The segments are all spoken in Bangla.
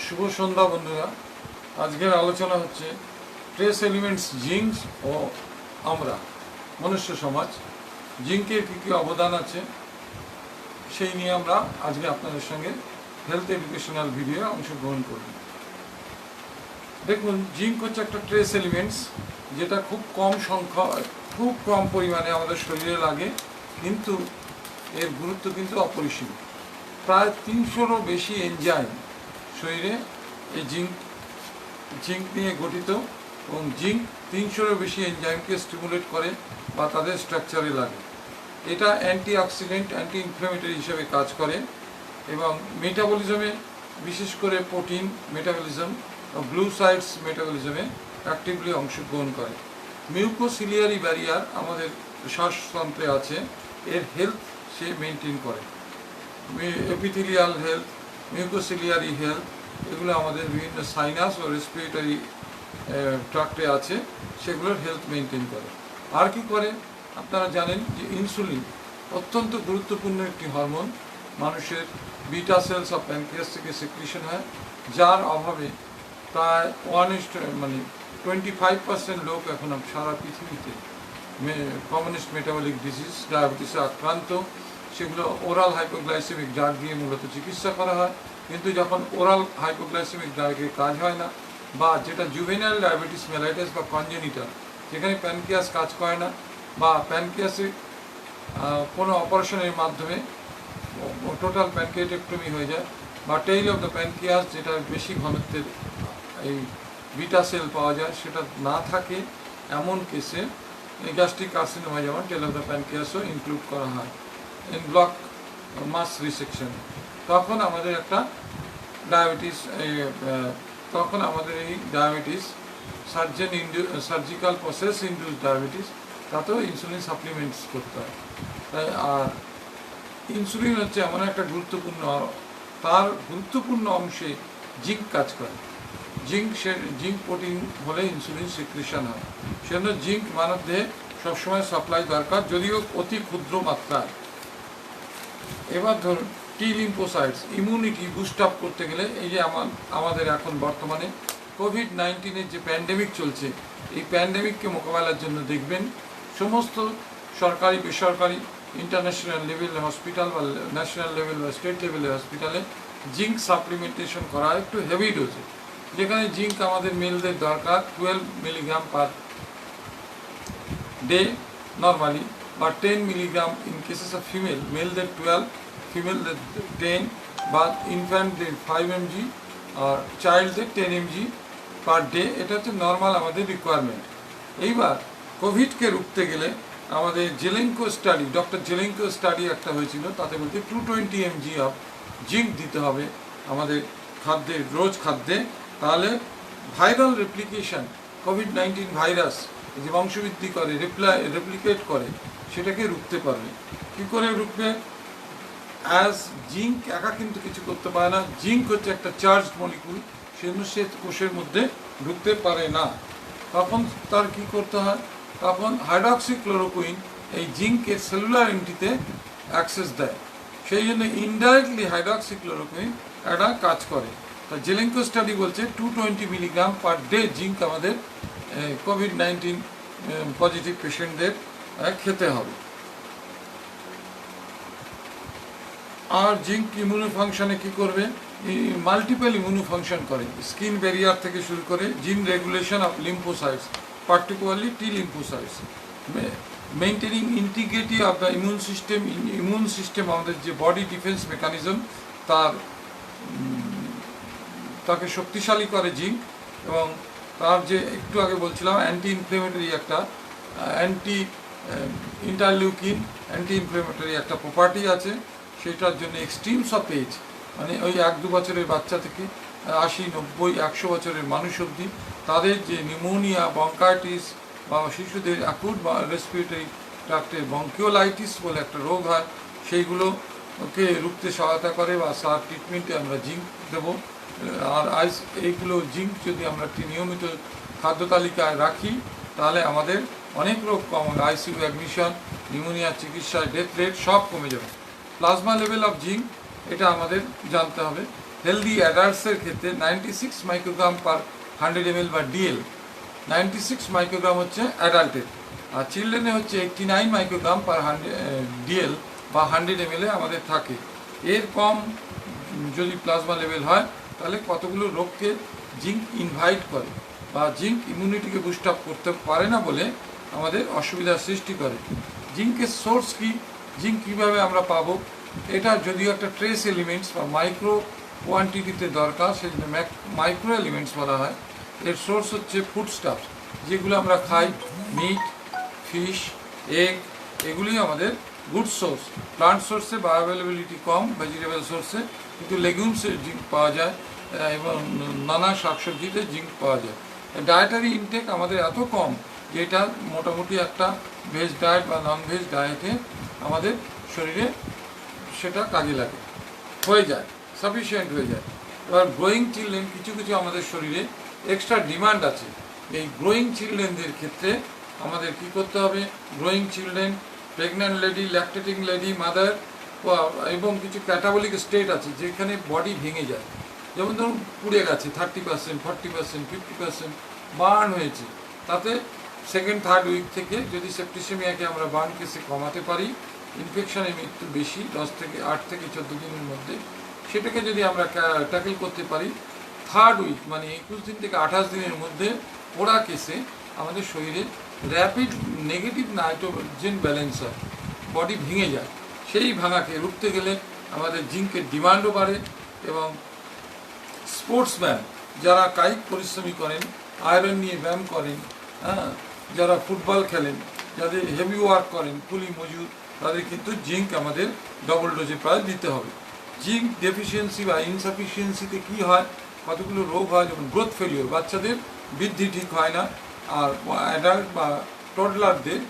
শুভ সন্ধ্যা বন্ধুরা। আজকের আলোচনা হচ্ছে ট্রেস এলিমেন্টস জিঙ্ক ও আমরা মনুষ্য সমাজ, জিঙ্কের কী কী অবদান আছে সেই নিয়ে আমরা আজকে আপনাদের সঙ্গে হেলথ এডুকেশনাল ভিডিও অংশগ্রহণ করব। দেখুন, জিঙ্ক হচ্ছে একটা ট্রেস এলিমেন্টস যেটা খুব কম পরিমাণে আমাদের শরীরে লাগে, কিন্তু এর গুরুত্ব কিন্তু অপরিসীম। প্রায় 300-রও বেশি এনজাইম শরীরে এই জিঙ্ক নিয়ে গঠিত, এবং জিঙ্ক 300-রও বেশি এনজাইমকে স্টিমুলেট করে বা তাদের স্ট্রাকচারে লাগে। এটা অ্যান্টিঅক্সিডেন্ট, অ্যান্টি ইনফ্ল্যামেটরি হিসেবে কাজ করে এবং মেটাবলিজমে, বিশেষ করে প্রোটিন মেটাবলিজম, গ্লুসাইডস মেটাবলিজমে অ্যাক্টিভলি অংশগ্রহণ করে। মিউকোসিলিয়ারি ব্যারিয়ার আমাদের শ্বাসতন্ত্রে আছে, এর হেলথ সে মেনটেন করে। এপিথেলিয়াল হেলথ, মিউকোসিলিয়ারি হেলথ, এগুলো আমাদের বিভিন্ন সাইনাস ও রেসপিরেটরি ট্রাক্টে আছে, সেগুলোর হেলথ মেনটেন করে। আর কি করে আপনারা জানেন যে ইনসুলিন অত্যন্ত গুরুত্বপূর্ণ একটি হরমোন, মানুষের বিটা সেলস অফ প্যানক্রিয়াস থেকে সিক্রিশন হয়, যার অভাবে প্রায় 25% লোক এখন সারা পৃথিবীতে কমিউনিস্ট মেটাবলিক ডিজিজ ডায়াবেটিসে আক্রান্ত। সেগুলো ওরাল হাইপোগ্লাইসেমিক ড্রাগ দিয়ে মূলত চিকিৎসা করা হয়, কিন্তু যখন ওরাল হাইপোগ্লাইসেমিক ড্রাগে কাজ হয় না, বা যেটা জুভেনাইল ডায়াবেটিস মেলাইটাস বা কনজেনিটাল, যেখানে প্যানক্রিয়াস কাজ করে না, বা প্যানক্রিয়াসে কোনো অপারেশনের মাধ্যমে টোটাল প্যানক্রিয়াটেক্টমি হয়ে যায়, বা টেইল অফ দ্য প্যানক্রিয়াস, যেটা বেশি ঘনত্বের এই বিটা সেল পাওয়া যায়, সেটা না থাকে, এমন কেসে গ্যাস্ট্রিক কার্সিনোমা যেমন টেইল অফ দ্য প্যানক্রিয়াসও ইনক্লুড করা হয় ইন ব্লক মাস রিসেকশন। তখন আমাদের একটা ডায়াবেটিস, এই diabetes surgical process induce diabetes, তাতেও ইনসুলিন সাপ্লিমেন্টস করতে হয়। তাই আর ইনসুলিন হচ্ছে এমন একটা তার গুরুত্বপূর্ণ অংশে জিঙ্ক কাজ করে। জিঙ্ক প্রোটিন হলে ইনসুলিন সিক্রিশন হয়, সেজন্য জিঙ্ক মানব দেহে সবসময় সাপ্লাই দরকার, যদিও অতি ক্ষুদ্র মাত্রায়। এবার ধরুন টি লিম্ফোসাইটস, ইমিউনিটি বুস্ট আপ করতে গেলে, এই যে আমাদের এখন বর্তমানে কোভিড-19 যে প্যান্ডেমিক চলছে, এই প্যান্ডেমিককে মোকাবেলার জন্য দেখবেন সমস্ত সরকারি, বেসরকারি, ইন্টারন্যাশনাল লেভেল হসপিটাল বা ন্যাশনাল লেভেল বা স্টেট লেভেলের হসপিটালে জিঙ্ক সাপ্লিমেন্টেশন করা হয় একটু হেভি ডোজে, যেখানে জিঙ্ক আমাদের মেলদের দরকার 12 মিলিগ্রাম পার ডে নর্মালি, বা 10 milligram in cases of female, মেলদের 12, ফিমেলদের 10, বা ইনফ্যান্টদের 5 mg আর চাইল্ডদের 10 mg পার ডে। এটা হচ্ছে নর্মাল আমাদের রিকোয়ারমেন্ট। এইবার কোভিডকে রুখতে গেলে আমাদের ডক্টর জেলেঙ্কো স্টাডি একটা হয়েছিল, তাতে বলতে 220 mg অফ জিঙ্ক দিতে হবে আমাদের রোজ খাদ্যে, তাহলে ভাইরাল রেপ্লিকেশন, কোভিড-19 ভাইরাস যে বংশবৃদ্ধি করে, রেপ্লিকেট করে, সেটাকে রুখতে পারবে। কী করে রুখবে? অ্যাজ জিঙ্ক একা কিন্তু কিছু করতে পারে না, জিঙ্ক হচ্ছে একটা চার্জড মলিকুল, সেজন্য সে কোষের মধ্যে ঢুকতে পারে না। তখন তার কি করতে হয়? তখন হাইড্রক্সিক্লোরোকুইন এই জিঙ্কের সেলুলার এন্ট্রিতে অ্যাক্সেস দেয়, সেই জন্য ইনডাইরেক্টলি হাইড্রক্সিক্লোরোকুইন একটা কাজ করে। তা জেলেঙ্কো স্টাডি বলছে 220 মিলিগ্রাম পার ডে জিঙ্ক আমাদের কোভিড-19 পজিটিভ পেশেন্টদের খেতে হবে। আর জিঙ্ক ইমিউনো ফাংশনে কী করবে? মাল্টিপল ইমিউনো ফাংশন করে, স্কিন ব্যারিয়ার থেকে শুরু করে জিন regulation of lymphocytes, particularly T lymphocytes, maintaining integrity of the immune system, আমাদের যে বডি ডিফেন্স মেকানিজম, তাকে শক্তিশালী করে জিঙ্ক। এবং তার যে একটু আগে বলছিলাম অ্যান্টি ইনফ্লেমেটরি একটা ইন্টারলিউকিন অ্যান্টি ইনফ্লেমেটরি একটা প্রপার্টি আছে, সেটার জন্য এক্সট্রিমস অফ এজ, মানে ওই 1-2 বছরের বাচ্চা থেকে 80, 90, 100 বছরের মানুষ অবধি, তাদের যে নিউমোনিয়া, ব্রঙ্কাইটিস, বা শিশুদের অ্যাকুট বা রেসপিরেটরি ট্র্যাক্টের ব্রঙ্কিওলাইটিস বলে একটা রোগ হয়, সেইগুলোকে রুখতে সহায়তা করে, বা সার ট্রিটমেন্টে আমরা জিঙ্ক দেবো। আর এইগুলো জিঙ্ক যদি আমরা একটি নিয়মিত খাদ্য তালিকায় রাখি, তাহলে আমাদের অনেক রোগ কম, আইসিইউ অ্যাডমিশন, নিউমোনিয়ার চিকিৎসা, ডেথ রেট সব কমে যাবে। প্লাজমা লেভেল অফ জিঙ্ক, এটা আমাদের জানতে হবে। হেলদি অ্যাডাল্টসের ক্ষেত্রে 96 মাইক্রোগ্রাম পার 100 ml বা ডিএল। 96 মাইক্রোগ্রাম হচ্ছে অ্যাডাল্টের, আর চিলড্রেনে হচ্ছে 89 মাইক্রোগ্রাম পার 100 ডিএল বা 100 ml আমাদের থাকে। এর কম যদি প্লাজমা লেভেল হয় তাহলে কতগুলো রোগকে জিঙ্ক ইনভাইট করে বা জিঙ্ক ইমিউনিটিকে বুস্ট আপ করতে পারে না বলে আমাদের অসুবিধার সৃষ্টি করে। জিঙ্কের সোর্স কি, জিঙ্ক কীভাবে আমরা পাবো? এটা যদিও একটা ট্রেস এলিমেন্টস বা মাইক্রো কোয়ান্টিটিতে দরকার, সেই জন্য মাইক্রো এলিমেন্টস বলা হয়। এর সোর্স হচ্ছে ফুডস্টাফ, যেগুলো আমরা খাই, মিট, ফিশ, এগ, এগুলি আমাদের গুড সোর্স। প্লান্ট সোর্সে বায়োঅ্যাভেলেবিলিটি কম, ভেজিটেবল সোর্সে, কিন্তু লেগুমসে জিঙ্ক পাওয়া যায় এবং নানা শাকসবজিতে জিঙ্ক পাওয়া যায়। ডায়েটারি ইনটেক আমাদের এত কম যে এটা মোটামুটি একটা ভেজ ডায়েট বা নন ভেজ ডায়েটে আমাদের শরীরে সেটা কাজে লাগে, হয়ে যায়, সাফিসিয়েন্ট হয়ে যায়। এবার গ্রোয়িং চিলড্রেন, কিছু কিছু আমাদের শরীরে এক্সট্রা ডিমান্ড আছে। এই গ্রোয়িং চিলড্রেনদের ক্ষেত্রে আমাদের কি করতে হবে? Growing children, pregnant lady, lactating lady, mother, এবং কিছু ক্যাটাবলিক স্টেট আছে যেখানে বডি ভেঙে যায়, যেমন ধরুন পুড়ে গেছে 30%, 40%, 50% বার্ন হয়েছে, তাতে সেকেন্ড থার্ড উইক থেকে যদি সেপ্টিসেমিয়াকে আমরা বার্ন কেসে কমাতে পারি, ইনফেকশনের মৃত্যু বেশি 8 থেকে 14 দিনের মধ্যে, সেটাকে যদি আমরা ট্যাকেল করতে পারি, থার্ড উইক মানে 21 দিন থেকে 28 দিনের মধ্যে পোড়া কেসে আমাদের শরীরে র্যাপিড নেগেটিভ নাইট্রোজেন ব্যালেন্স হয়, বডি ভেঙে যায়। সেই ভাঙাকে রুখতে গেলে আমাদের জিঙ্কের ডিমান্ডও বাড়ে। এবং স্পোর্টসম্যান যারা কায়িক পরিশ্রমী করেন, আয়রন নিয়ে ব্যায়াম করেন, হ্যাঁ, যারা ফুটবল খেলেন, যাদের হেভি ওয়ার্ক করেন, কুলি মজুর, তাদের কিন্তু জিঙ্ক আমাদের ডবল ডোজে প্রায় দিতে হবে। জিঙ্ক ডেফিসিয়েন্সি বা ইনসাফিসিয়েন্সিতে কী হয়? কতগুলো রোগ হয়, যেমন গ্রোথ ফেলিওর, বাচ্চাদের বৃদ্ধি ঠিক হয় না। আর অ্যাডাল্ট বা টডলারদের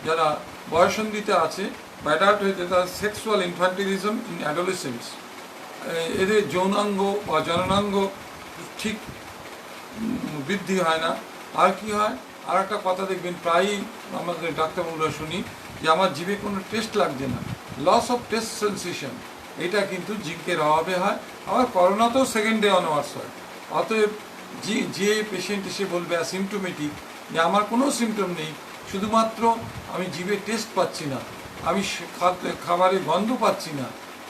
যারা বয়সন্ধিতে আছে বা অ্যাডাল্ট হয়েছে, তারা সেক্সুয়াল ইনফ্যান্টিলিজম ইন অ্যাডোলেসেন্স, এদের যৌনাঙ্গ বা জননাঙ্গ ঠিক বৃদ্ধি হয় না। আর কি হয়? আর একটা কথা দেখবেন প্রায়ই আমাদের ডাক্তারবাবুরা শুনি যে আমার জিভে কোনো টেস্ট লাগছে না, লস অফ টেস্ট সেন্সেশন, এটা কিন্তু জিঙ্কের অভাবে হয়। আবার করোনাতেও সেকেন্ড ডে অনওয়ার্স হয়। অতএব যে পেশেন্ট এসে বলবে অ্যাসিমটোমেটিক, যে আমার কোনো সিমটম নেই, শুধুমাত্র আমি জিভে টেস্ট পাচ্ছি না, আমি খাবারের গন্ধ পাচ্ছি না,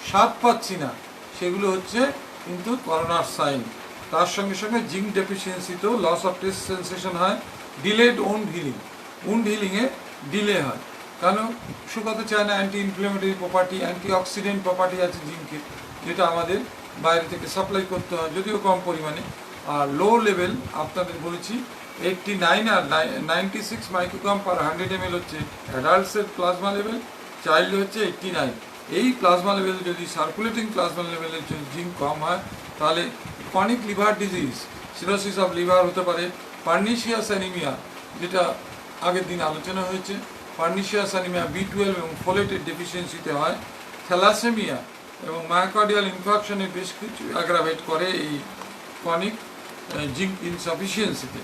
স্বাদ পাচ্ছি না, সেগুলো হচ্ছে কিন্তু করোনার সাইন। তার সঙ্গে সঙ্গে জিঙ্ক ডেফিসিয়েন্সিতেও লস অফ টেস্ট সেন্সেশন হয়, ডিলেড উন্ড হিলিং, উন্ড হিলিংয়ে ডিলে হয়, কারণ শুকাতে চায় না। Anti inflammatory property, antioxidant property আছে জিঙ্কের, যেটা আমাদের বাইরে থেকে সাপ্লাই করতে হয়, যদিও কম পরিমাণে। আর লো লেভেল আপনাদের বলেছি 89 আর 96 মাইক্রোগ্রাম পার 100 ml হচ্ছে অ্যাডাল্টসের প্লাজমা লেভেল, চাইল্ড হচ্ছে 89। এই প্লাজমা লেভেল যদি সার্কুলেটিং প্লাজমা লেভেলের যদি জিঙ্ক কম হয়, তাহলে chronic liver disease, cirrhosis of liver হতে পারে, পার্নিশিয়াস অ্যানিমিয়া, যেটা আগের দিন আলোচনা হয়েছে, পার্নিশিয়াস অ্যানিমিয়া B12 এবং ফোলেটের ডেফিসিয়েন্সিতে হয়, থ্যালাসেমিয়া এবং মায়োকার্ডিয়াল ইনফাকশনে বেশ কিছু অ্যাগ্রাভেট করে এই ক্রনিক জিঙ্ক ইনসাফিসিয়েন্সিতে।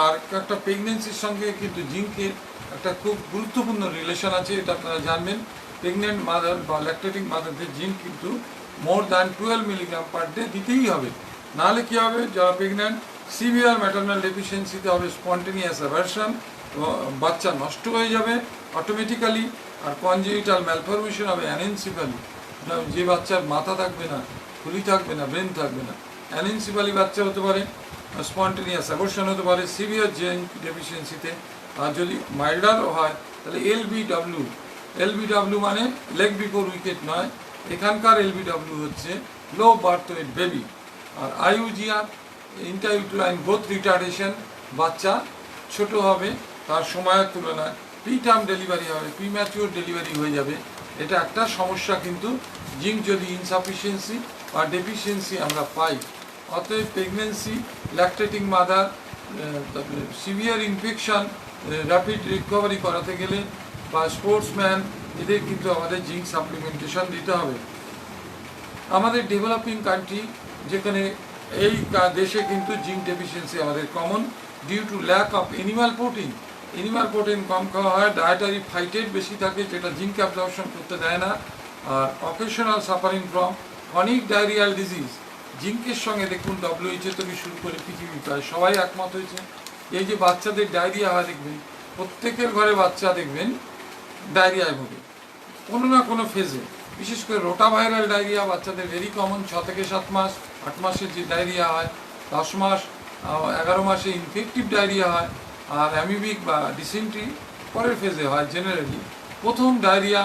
আর একটা প্রেগনেন্সির সঙ্গে কিন্তু জিঙ্কের একটা খুব গুরুত্বপূর্ণ রিলেশন আছে, এটা আপনারা জানবেন। প্রেগনেন্ট মাদার বা ল্যাকটেটিং মাদারদের জিঙ্ক কিন্তু more than 12 milligram per day দিতেই হবে, নাহলে কী হবে? যারা প্রেগনেন্ট, সিভিয়ার ম্যাটারনাল ডেফিসিয়েন্সিতে হবে স্পন্টেনিয়াস অ্যাভারশন, বাচ্চা নষ্ট হয়ে যাবে অটোমেটিক্যালি, আর কনজেনিটাল ম্যালফরমেশন হবে অ্যানেনসিফালি, যে বাচ্চার মাথা থাকবে না, খুলি থাকবে না, ব্রেন থাকবে না, অ্যানেনসিফালি বাচ্চা হতে পারে, স্পন্টেনিয়াস অ্যাবর্শন হতে পারে সিভিয়ার জিঙ্ক ডেফিসিয়েন্সিতে। আর যদি মাইল্ডারও হয় তাহলে এলবিডব্লিউ মানে লেগ বিফোর উইকেট নয়, এখানকার এলবিডব্লিউ হচ্ছে লো বার্থ ওয়েট বেবি। আর IUGR ইন্টারইউটেরাইন গ্রোথ রিটার্ডেশন, বাচ্চা ছোট হবে তার সময়ের তুলনায়, প্রিটার্ম ডেলিভারি হবে, প্রিম্যাচিওর ডেলিভারি হয়ে যাবে, এটা একটা সমস্যা কিন্তু জিঙ্ক যদি ইনসাফিসিয়েন্সি বা ডেফিসিয়েন্সি আমরা পাই। অতএব pregnancy, lactating mother, severe infection, rapid recovery করাতে গেলে বা স্পোর্টসম্যান, এদের কিন্তু আমাদের জিঙ্ক সাপ্লিমেন্টেশন দিতে হবে। আমাদের ডেভেলপিং কান্ট্রি, যেখানে এই দেশে কিন্তু জিঙ্ক ডেফিসিয়েন্সি আমাদের common due to lack of animal protein কম খাওয়া হয়, ডায়েটারি ফাইটেড বেশি থাকে, যেটা জিঙ্ক অ্যাবজর্পশন করতে দেয় না। আর occasional suffering from chronic diarrhoeal disease, জিঙ্কের সঙ্গে দেখুন WHO থেকে শুরু করে পৃথিবী প্রায় সবাই একমত হয়েছে, এই যে বাচ্চাদের ডায়রিয়া হয় দেখবেন, প্রত্যেকের ঘরে বাচ্চা দেখবেন ডায়রিয়ায় ভোগে কোনো না কোনো ফেজে। বিশেষ করে রোটা ভাইরাল ডায়রিয়া বাচ্চাদের ভেরি কমন, 6 থেকে 7 মাস, 8 মাসের যে ডায়রিয়া হয়, 10 মাস 11 মাসে ইনফেক্টিভ ডায়রিয়া হয়, আর অ্যামিবিক বা ডিসেন্ট্রি পরের ফেজে হয়। জেনারেলি প্রথম ডায়রিয়া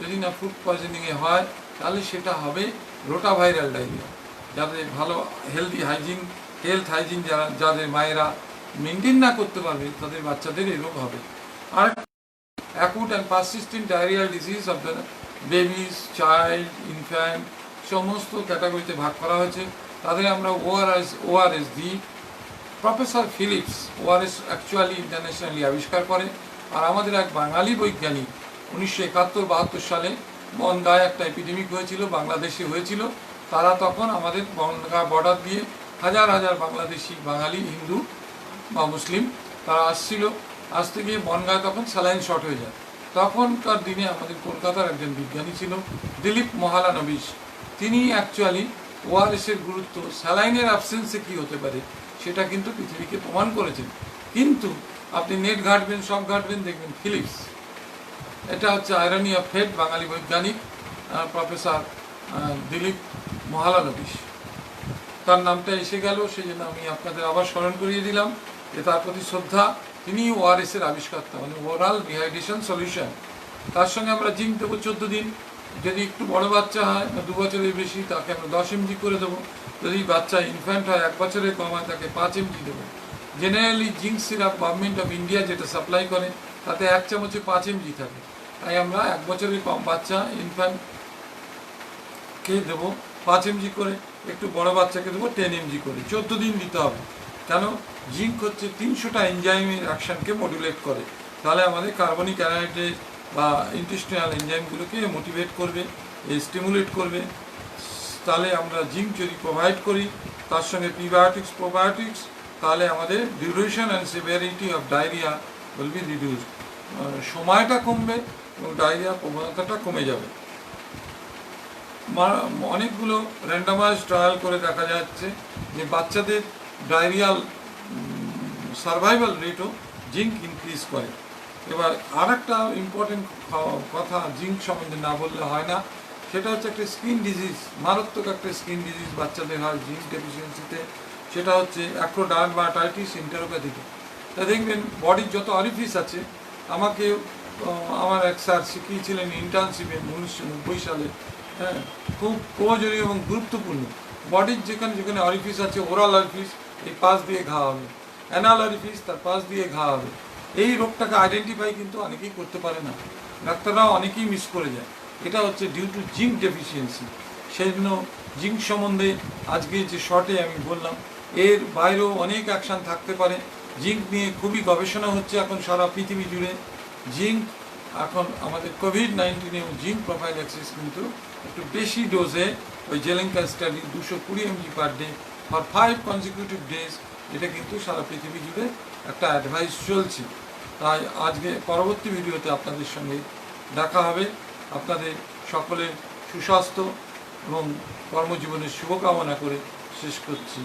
যদি না ফুড পয়জনিংয়ে হয় তাহলে সেটা হবে রোটা ভাইরাল ডায়রিয়া। যাদের ভালো হেলথ হাইজিন যাদের মায়েরা মেনটেন না করতে পারবে তাদের বাচ্চাদের এই রোগ হবে। আর acute and persistent diarrhoeal disease of the babies, child, infant সমস্ত ক্যাটাগরিতে ভাগ করা হয়েছে। তাদের আমরা ওআরএস দিই। Professor Phillips ORS actually internationally আবিষ্কার করে। আর আমাদের এক বাঙালি বৈজ্ঞানিক 1971-72 সালে বনগাঁয় একটা এপিডেমিক হয়েছিল, বাংলাদেশে হয়েছিল। তারা তখন আমাদের বনগাঁ বর্ডার দিয়ে হাজার হাজার বাংলাদেশি, বাঙালি, হিন্দু বা মুসলিম তারা আসতে গিয়ে বনগাঁয় তখন স্যালাইন শর্ট হয়ে যায়। তখনকার দিনে আমাদের কলকাতার একজন বিজ্ঞানী ছিল দিলীপ মহালানবিশ। তিনি অ্যাকচুয়ালি ওআরএসের গুরুত্ব, স্যালাইনের অ্যাবসেন্সে কী হতে পারে সেটা কিন্তু পৃথিবীকে প্রমাণ করেছেন। কিন্তু আপনি নেট ঘাঁটবেন, সব ঘাঁটবেন, দেখবেন ফিলিপস। এটা হচ্ছে আয়রনি অফ ফেট, বাঙালি বৈজ্ঞানিক প্রফেসর দিলীপ মহালানবিশ, তার নামটা এসে গেল, সেই জন্য আমি আপনাদের আবার স্মরণ করিয়ে দিলাম যে তার প্রতি শ্রদ্ধা। তিনি ওআরএসের আবিষ্কর্তা, মানে ওরাল রিহাইড্রেশন সলিউশন। তার সঙ্গে আমরা জিঙ্ক দেবো 14 দিন। যদি একটু বড় বাচ্চা হয় বা 2 বছরের বেশি তাকে আমরা 10 mg করে দেবো। যদি বাচ্চা ইনফ্যান্ট হয় 1 বছরের কম হয় তাকে 5 mg দেবো। Generally zinc syrup government of India যেটা সাপ্লাই করে তাতে 1 চামচে 5 mg থাকে। তাই আমরা 1 বছরের কম বাচ্চা ইনফ্যান্টকে দেবো 5 mg করে, একটু বড় বাচ্চাকে দেবো 10 mg করে। 14 দিন দিতে হবে। কেন? জিঙ্ক হচ্ছে 300টা এনজাইমের অ্যাকশনকে মডুলেট করে। তাহলে আমাদের কার্বনিক অ্যানাহাইড্রেট বা ইন্টেস্টিনাল এনজাইমগুলোকে মোটিভেট করবে, স্টিমুলেট করবে। তাহলে আমরা জিঙ্ক যদি প্রোভাইড করি তার সঙ্গে প্রিবায়োটিক্স, প্রোবায়োটিক্স, তাহলে আমাদের duration and severity of diarrhoea will be reduced. সময়টা কমবে এবং ডায়রিয়ার প্রবণতাটা কমে যাবে। অনেকগুলো র্যান্ডামাইজ ট্রায়াল করে দেখা যাচ্ছে যে বাচ্চাদের ডায়রিয়াল সার্ভাইভাল রেটও জিঙ্ক ইনক্রিজ করে। এবার আর একটা ইম্পর্টেন্ট কথা জিঙ্ক সম্বন্ধে না বললে হয় না, সেটা হচ্ছে একটা স্কিন ডিজিজ, মারাত্মক একটা স্কিন ডিজিজ বাচ্চাদের হয় জিঙ্ক ডেফিসিয়েন্সিতে। সেটা হচ্ছে অ্যাক্রোডার্মাটাইটিস এন্টেরোপ্যাথিতে। তা দেখবেন বডির যত অরিফিস আছে, আমাকে আমার এক স্যার শিখিয়েছিলেন ইন্টার্নশিপে 1990 সালে। হ্যাঁ, খুব প্রয়োজনীয় এবং গুরুত্বপূর্ণ। বডির যেখানে যেখানে অরিফিস আছে, ওরাল অরিফিস এই পাশ দিয়ে ঘা হবে, অ্যানাল অরিফিস তার পাশ দিয়ে ঘা হবে। এই রোগটাকে আইডেন্টিফাই কিন্তু অনেকেই করতে পারে না, ডাক্তাররাও অনেকেই মিস করে যায়। এটা হচ্ছে ডিউ টু জিঙ্ক ডেফিসিয়েন্সি। সেই জন্য জিঙ্ক সম্বন্ধে আজকে যে শর্টে আমি বললাম, এর বাইরেও অনেক অ্যাকশান থাকতে পারে। জিঙ্ক নিয়ে খুবই গবেষণা হচ্ছে এখন সারা পৃথিবী জুড়ে। জিঙ্ক এখন আমাদের কোভিড-19 জিঙ্ক প্রোফাইল্যাক্সিস কিন্তু একটু বেশি ডোজে, ওই Zelenka study 220 mg per day for 5 consecutive days, এটা কিন্তু সারা পৃথিবী জুড়ে একটা অ্যাডভাইস চলছে। তাই আজকে পরবর্তী ভিডিওতে আপনাদের সঙ্গে দেখা হবে। আপনাদের সকলের সুস্বাস্থ্য এবং কর্মজীবনের শুভকামনা করে শেষ করছি।